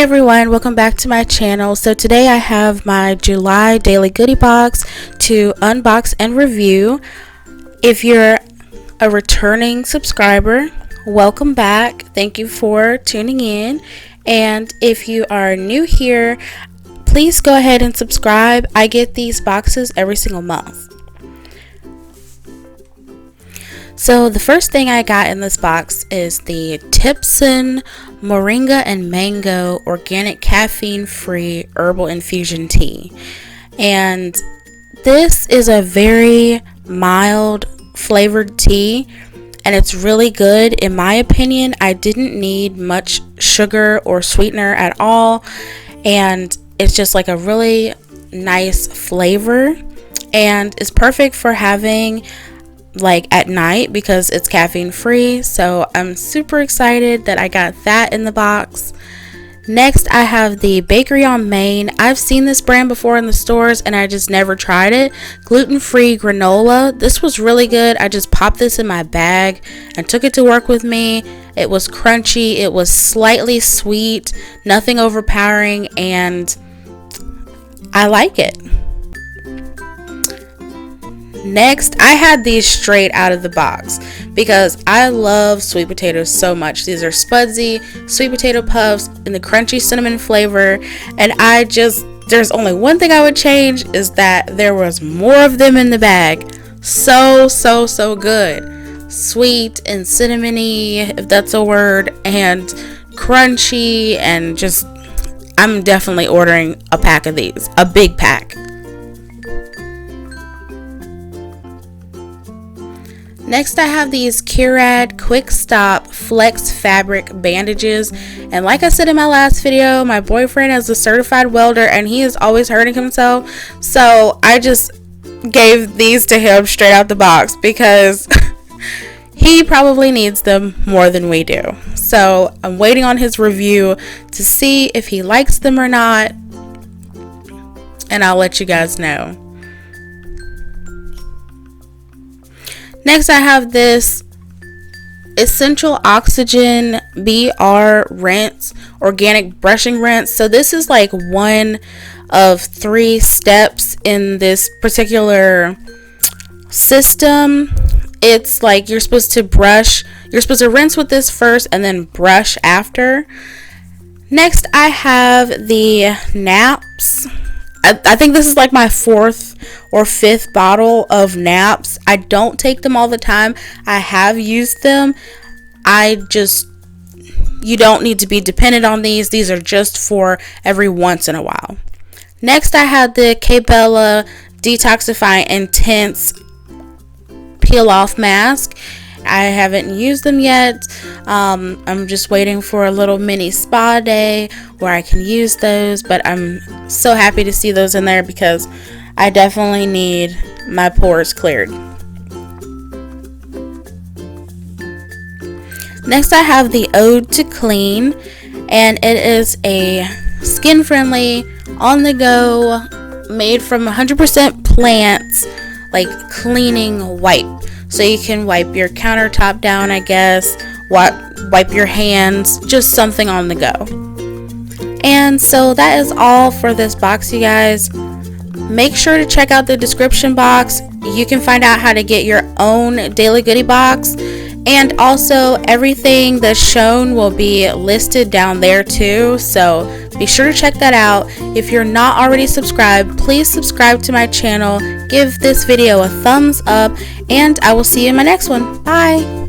everyone, welcome back to my channel. So today I have my July daily goodie box to unbox and review. If you're a returning subscriber, welcome back. Thank you for tuning in. And if you are new here, please go ahead and subscribe. I get these boxes every single month. So the first thing I got in this box is the Tipson Moringa and Mango Organic Caffeine-Free Herbal Infusion Tea. And this is a very mild flavored tea, and it's really good. In my opinion, I didn't need much sugar or sweetener at all, and it's just like a really nice flavor, and it's perfect for having like at night because it's caffeine free. So I'm super excited that I got that in the box. Next, I have the Bakery on Main. I've seen this brand before in the stores and I just never tried it. Gluten-free granola. This was really good. I just popped this in my bag and took it to work with me. It was crunchy, it was slightly sweet, nothing overpowering, and I like it. Next, I had these straight out of the box because I love sweet potatoes so much. These are Spudsy sweet potato puffs in the crunchy cinnamon flavor, and there's only one thing I would change, is that there was more of them in the bag. So good. Sweet and cinnamony, if that's a word, and crunchy, and just, I'm definitely ordering a pack of these, a big pack. Next, I have these CURAD Quick Stop Flex Fabric Bandages, and like I said in my last video, my boyfriend is a certified welder and he is always hurting himself, so I just gave these to him straight out the box because he probably needs them more than we do. So I'm waiting on his review to see if he likes them or not, and I'll let you guys know. Next, I have this Essential Oxygen BR Rinse Organic Brushing Rinse. So this is like one of 3 steps in this particular system. It's like you're supposed to rinse with this first and then brush after. Next, I have the Napz. I think this is like my 4th or 5th bottle of Napz. I don't take them all the time. I have used them. You don't need to be dependent on these. These are just for every once in a while. Next, I have the Bella Detoxifying Intense Peel Off Mask. I haven't used them yet. I'm just waiting for a little mini spa day where I can use those, but I'm so happy to see those in there because I definitely need my pores cleared. Next, I have the Ode to Clean, and it is a skin friendly, on the go, made from 100% plants, like cleaning wipe. So you can wipe your countertop down, I guess, wipe your hands, just something on the go. And so that is all for this box, you guys. Make sure to check out the description box. You can find out how to get your own daily goodie box. And also, everything that's shown will be listed down there too. So be sure to check that out. If you're not already subscribed, please subscribe to my channel. Give this video a thumbs up, and I will see you in my next one. Bye!